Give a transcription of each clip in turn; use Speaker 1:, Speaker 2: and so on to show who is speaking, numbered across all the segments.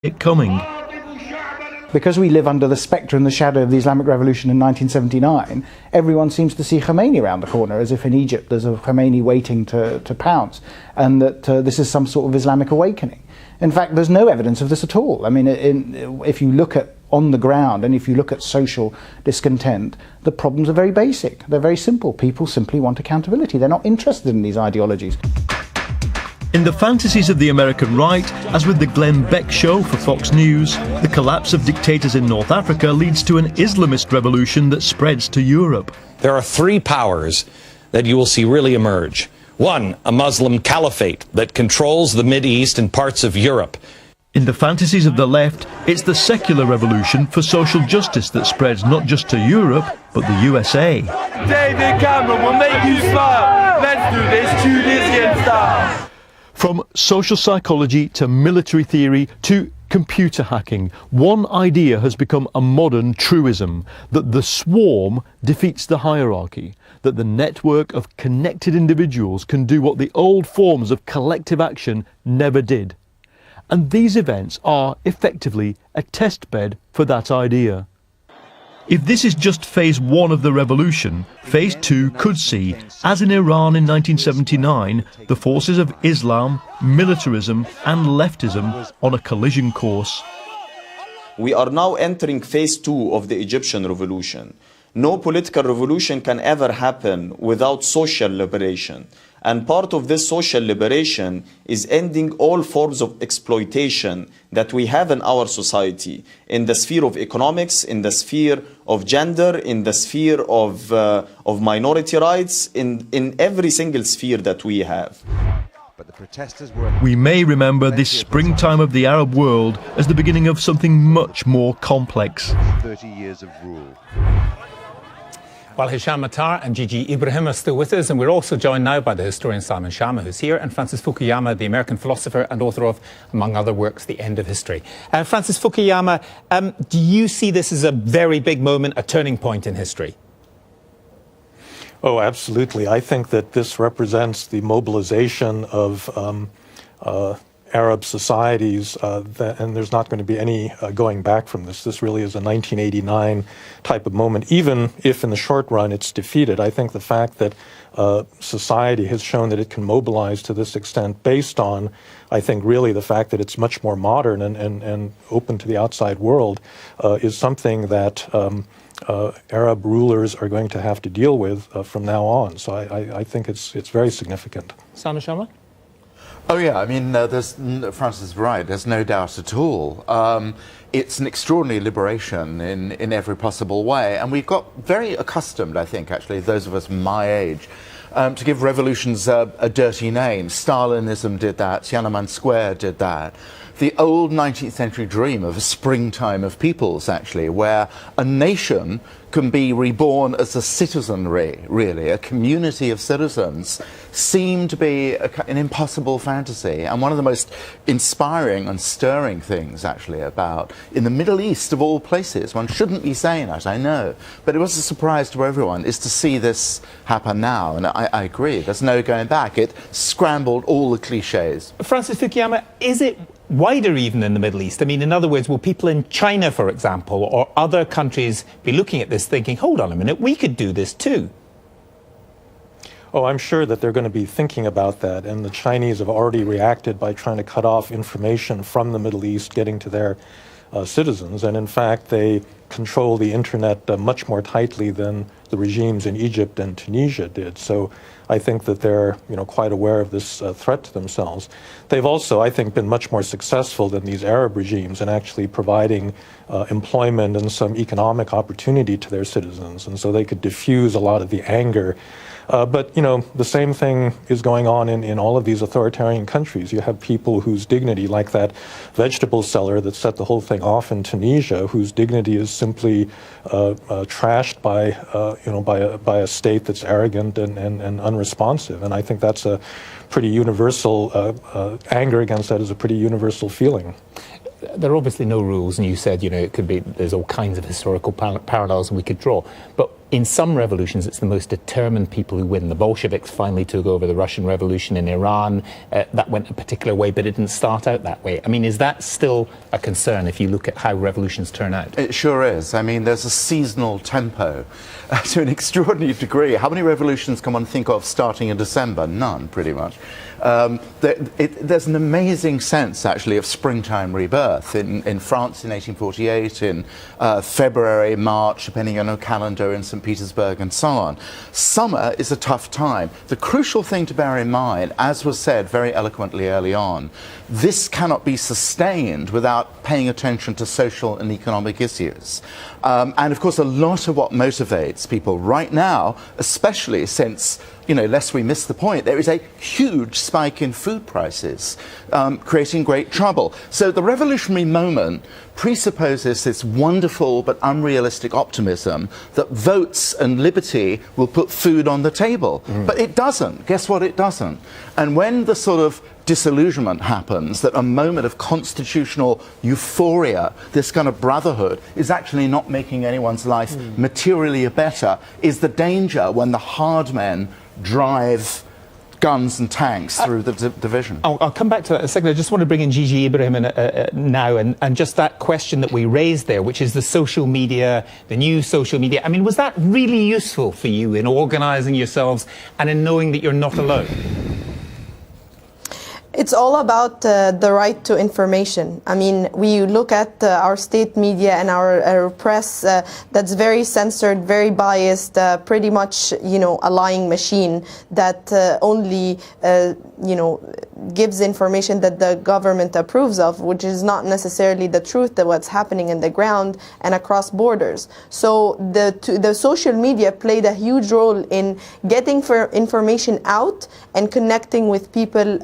Speaker 1: it coming.
Speaker 2: Because we live under the spectre and the shadow of the Islamic Revolution in 1979, everyone seems to see Khomeini around the corner, as if in Egypt there's a Khomeini waiting to pounce, and that this is some sort of Islamic awakening. In fact, there's no evidence of this at all. I mean, if you look at on the ground and if you look at social discontent, the problems are very basic. They're very simple. People simply want accountability. They're not interested in these ideologies.
Speaker 1: In the fantasies of the American right, as with the Glenn Beck show for Fox News, the collapse of dictators in North Africa leads to an Islamist revolution that spreads to Europe.
Speaker 3: There are three powers that you will see really emerge. One, a Muslim caliphate that controls the Mideast and parts of Europe.
Speaker 1: In the fantasies of the left, it's the secular revolution for social justice that spreads not just to Europe, but the USA.
Speaker 4: David Cameron will make you smile. Let's do this Tunisian style.
Speaker 1: From social psychology to military theory to computer hacking, one idea has become a modern truism, that the swarm defeats the hierarchy, that the network of connected individuals can do what the old forms of collective action never did. And these events are effectively a test bed for that idea. If this is just phase one of the revolution, phase two could see, as in Iran in 1979, the forces of Islam, militarism and leftism on a collision course.
Speaker 5: We are now entering phase two of the Egyptian revolution. No political revolution can ever happen without social liberation. And part of this social liberation is ending all forms of exploitation that we have in our society, in the sphere of economics, in the sphere of gender, in the sphere of minority rights, in every single sphere that we have.
Speaker 6: But the protesters were...
Speaker 1: We may remember this springtime of the Arab world as the beginning of something much more complex.
Speaker 6: 30 years of rule.
Speaker 7: Well, Hisham Attar and Gigi Ibrahim are still with us, and we're also joined now by the historian Simon Schama, who's here, and Francis Fukuyama, the American philosopher and author of, among other works, The End of History. Francis Fukuyama, do you see this as a very big moment, a turning point in history?
Speaker 8: Oh, absolutely. I think that this represents the mobilization of Arab societies, and there's not going to be any going back from this. This really is a 1989 type of moment, even if in the short run it's defeated. I think the fact that society has shown that it can mobilize to this extent based on, I think, really the fact that it's much more modern and open to the outside world is something that Arab rulers are going to have to deal with from now on. So I think it's very significant.
Speaker 7: Simon Schama?
Speaker 6: Oh yeah, I mean, Francis is right, there's no doubt at all. It's an extraordinary liberation in every possible way, and we've got very accustomed, I think, actually, those of us my age, to give revolutions a dirty name. Stalinism did that, Tiananmen Square did that. The old 19th century dream of a springtime of peoples, actually, where a nation can be reborn as a citizenry, really, a community of citizens, seemed to be an impossible fantasy. And one of the most inspiring and stirring things, actually, about, in the Middle East of all places, one shouldn't be saying that, I know, but it was a surprise to everyone, is to see this happen now. And I agree, there's no going back. It scrambled all the cliches.
Speaker 7: Francis Fukuyama, is it wider even in the Middle East? I mean, in other words, will people in China, for example, or other countries be looking at this thinking, hold on a minute, we could do this too?
Speaker 8: Oh, I'm sure that they're going to be thinking about that, and the Chinese have already reacted by trying to cut off information from the Middle East getting to their citizens, and in fact they control the internet much more tightly than the regimes in Egypt and Tunisia did. So I think that they're quite aware of this threat to themselves. They've also, I think, been much more successful than these Arab regimes in actually providing employment and some economic opportunity to their citizens, and so they could diffuse a lot of the anger. But, the same thing is going on in all of these authoritarian countries. You have people whose dignity, like that vegetable seller that set the whole thing off in Tunisia, whose dignity is simply trashed by a state that's arrogant and unresponsive. And I think that's a pretty universal, anger against that is a pretty universal feeling.
Speaker 7: There are obviously no rules, and you said, it could be, there's all kinds of historical parallels we could draw. But in some revolutions, it's the most determined people who win. The Bolsheviks finally took over the Russian Revolution in Iran. That went a particular way, but it didn't start out that way. I mean, is that still a concern if you look at how revolutions turn out?
Speaker 6: It sure is. I mean, there's a seasonal tempo to an extraordinary degree. How many revolutions can one think of starting in December? None, pretty much. There's an amazing sense, actually, of springtime rebirth in France in 1848, in February, March, depending on a calendar, in St. Petersburg, and so on. Summer is a tough time. The crucial thing to bear in mind, as was said very eloquently early on, this cannot be sustained without paying attention to social and economic issues. And of course, a lot of what motivates people right now, especially since, lest we miss the point, there is a huge spike in food prices, creating great trouble. So the revolutionary moment presupposes this wonderful but unrealistic optimism that votes and liberty will put food on the table. But it doesn't. Guess what? It doesn't. And when the sort of disillusionment happens, that a moment of constitutional euphoria, this kind of brotherhood, is actually not making anyone's life materially better, is the danger when the hard men drive guns and tanks through the division.
Speaker 7: I'll come back to that in a second. I just want to bring in Gigi Ibrahim now, and just that question that we raised there, which is the social media, the new social media. I mean, was that really useful for you in organising yourselves and in knowing that you're not alone?
Speaker 9: It's all about the right to information. I mean, we look at our state media and our press that's very censored, very biased, pretty much, a lying machine that only, gives information that the government approves of, which is not necessarily the truth of what's happening in the ground and across borders. So the social media played a huge role in getting information out and connecting with people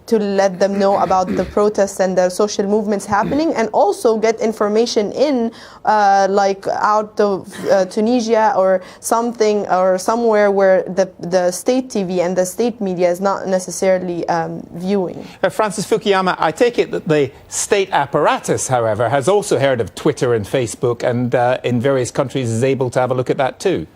Speaker 9: to let them know about the protests and the social movements happening, and also get information in like out of Tunisia or something, or somewhere where the state TV and the state media is not necessarily viewing.
Speaker 7: Francis Fukuyama, I take it that the state apparatus, however, has also heard of Twitter and Facebook, and in various countries is able to have a look at that too.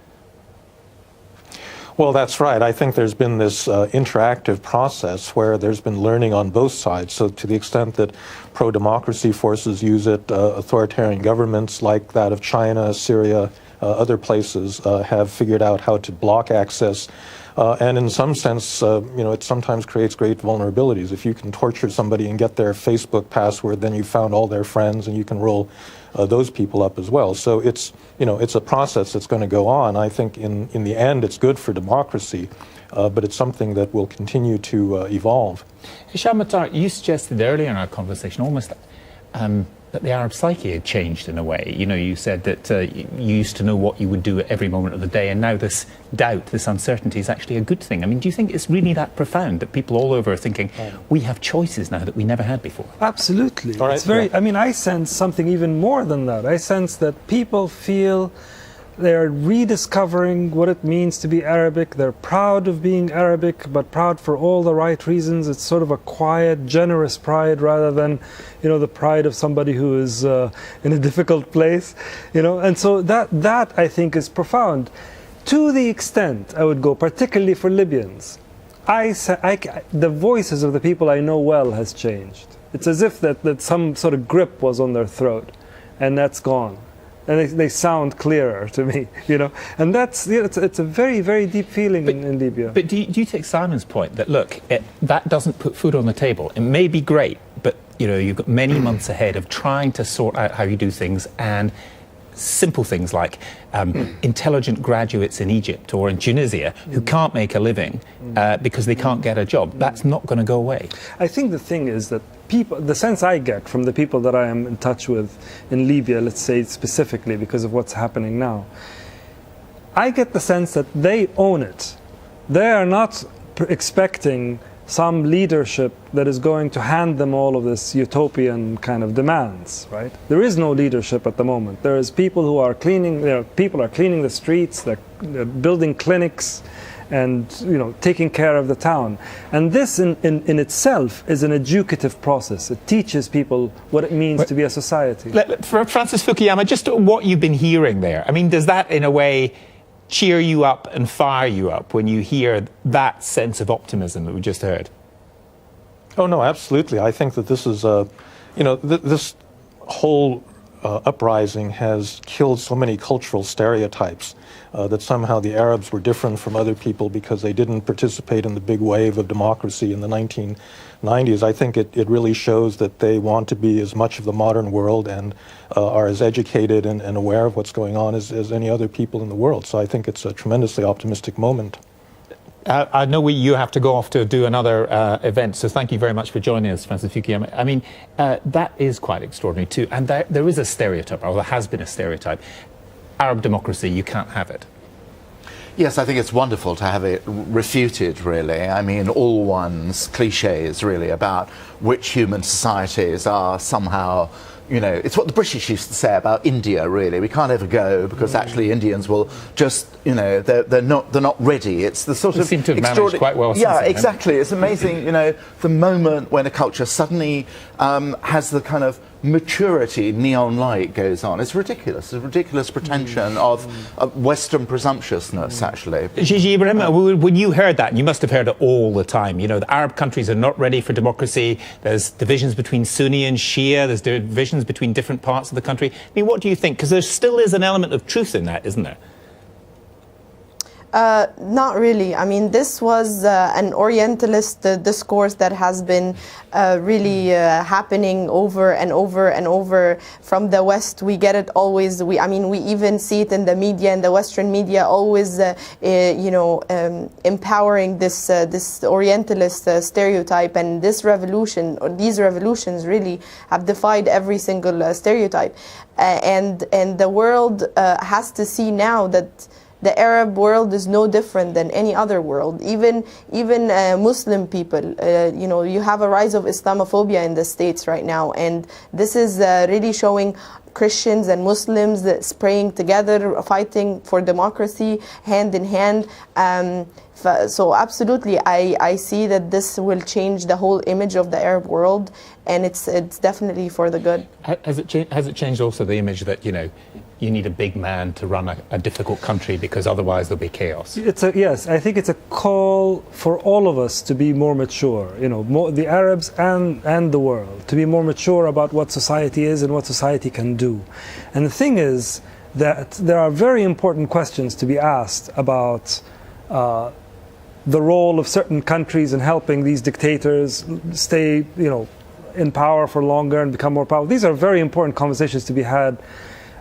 Speaker 8: Well, that's right. I think there's been this interactive process where there's been learning on both sides. So to the extent that pro-democracy forces use it, authoritarian governments like that of China, Syria, other places have figured out how to block access. And in some sense, it sometimes creates great vulnerabilities. If you can torture somebody and get their Facebook password, then you found all their friends and you can roll those people up as well. So it's a process that's going to go on. I think in the end it's good for democracy, but it's something that will continue to evolve.
Speaker 7: Hisham Attar, you suggested earlier in our conversation almost that the Arab psyche had changed in a way. You said that you used to know what you would do at every moment of the day, and now this doubt, this uncertainty is actually a good thing. I mean, do you think it's really that profound that people all over are thinking, we have choices now that we never had before?
Speaker 10: Absolutely.
Speaker 8: All right,
Speaker 10: it's very, I mean, I sense something even more than that. I sense that people feel they're rediscovering what it means to be Arabic. They're proud of being Arabic, but proud for all the right reasons. It's sort of a quiet, generous pride rather than, the pride of somebody who is in a difficult place, And so that I think is profound. To the extent, I would go, particularly for Libyans, the voices of the people I know well has changed. It's as if that some sort of grip was on their throat, and that's gone. And they sound clearer to me, And that's, it's a very, very deep feeling in Libya.
Speaker 7: But do you take Simon's point that, look, that doesn't put food on the table? It may be great, but, you've got many months ahead of trying to sort out how you do things, and simple things like intelligent graduates in Egypt or in Tunisia who can't make a living because they can't get a job. That's not going to go away.
Speaker 10: I think the thing is that the sense I get from the people that I am in touch with in Libya, let's say specifically because of what's happening now, I get the sense that they own it. They are not expecting some leadership that is going to hand them all of this utopian kind of demands, right? There is no leadership at the moment. There is people who are cleaning, people are cleaning the streets, they're building clinics, and taking care of the town. And this in itself is an educative process. It teaches people what it means to be a society.
Speaker 7: For Francis Fukuyama, just what you've been hearing there, I mean, does that in a way cheer you up and fire you up when you hear that sense of optimism that we just heard?
Speaker 8: Oh, no, absolutely. I think that this is, this whole uprising has killed so many cultural stereotypes that somehow the Arabs were different from other people because they didn't participate in the big wave of democracy in the 1990s. I think it really shows that they want to be as much of the modern world and are as educated and aware of what's going on as any other people in the world. So I think it's a tremendously optimistic moment.
Speaker 7: I know you have to go off to do another event, so thank you very much for joining us, Francis Fukuyama. I mean, that is quite extraordinary too, and there is a stereotype, or there has been a stereotype. Arab democracy, you can't have it.
Speaker 6: Yes, I think it's wonderful to have it refuted, really. I mean, all one's cliches, really, about which human societies are somehow, it's what the British used to say about India, really. We can't ever go because actually Indians will just, they're not ready. It's the sort of
Speaker 7: seem to have managed quite well.
Speaker 6: Yeah, exactly. It's amazing, the moment when a culture suddenly has the kind of maturity neon light goes on. It's ridiculous. It's a ridiculous pretension of Western presumptuousness, actually.
Speaker 7: Gigi Ibrahim, when you heard that, you must have heard it all the time. The Arab countries are not ready for democracy. There's divisions between Sunni and Shia. There's divisions between different parts of the country. I mean, what do you think? Because there still is an element of truth in that, isn't there?
Speaker 9: Not really. I mean, this was an Orientalist discourse that has been really happening over and over and over from the West. We get it always. We even see it in the media, in the Western media, always, empowering this Orientalist stereotype. And this revolution, or these revolutions, really have defied every single stereotype. And the world has to see now that the Arab world is no different than any other world. Even Muslim people, you have a rise of Islamophobia in the States right now, and this is really showing Christians and Muslims praying together, fighting for democracy, hand in hand. So absolutely, I see that this will change the whole image of the Arab world, and it's definitely for the good.
Speaker 7: Has it changed also the image that you need a big man to run a difficult country because otherwise there'll be chaos?
Speaker 10: Yes, I think it's a call for all of us to be more mature, the Arabs and the world, to be more mature about what society is and what society can do. And the thing is that there are very important questions to be asked about the role of certain countries in helping these dictators stay, in power for longer and become more powerful. These are very important conversations to be had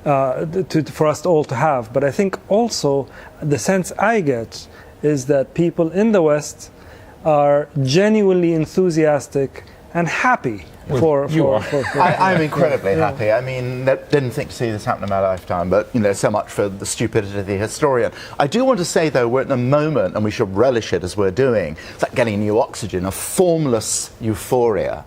Speaker 10: for us all to have. But I think also the sense I get is that people in the West are genuinely enthusiastic and happy.
Speaker 6: I'm incredibly happy. I mean, didn't think to see this happen in my lifetime, but so much for the stupidity of the historian. I do want to say, though, we're in a moment, and we should relish it as we're doing. It's like getting new oxygen, a formless euphoria.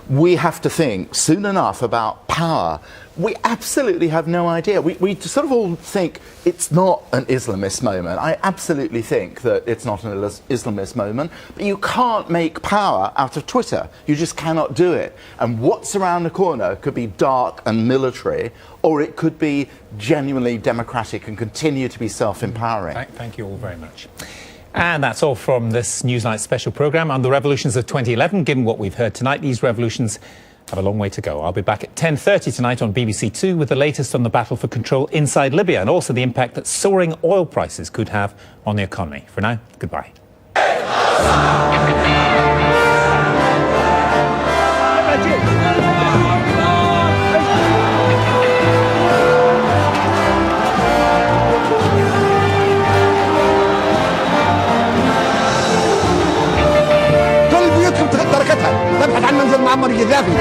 Speaker 6: We have to think soon enough about power. We absolutely have no idea. We sort of all think it's not an Islamist moment. I absolutely think that it's not an Islamist moment, but you can't make power out of Twitter. You just cannot do it. And what's around the corner could be dark and military, or it could be genuinely democratic and continue to be self-empowering.
Speaker 7: Thank you all very much. And that's all from this Newsnight special programme on the revolutions of 2011. Given what we've heard tonight, these revolutions have a long way to go. I'll be back at 10:30 tonight on BBC Two with the latest on the battle for control inside Libya and also the impact that soaring oil prices could have on the economy. For now, goodbye.
Speaker 11: نبحث عن منزل معمر القذافي.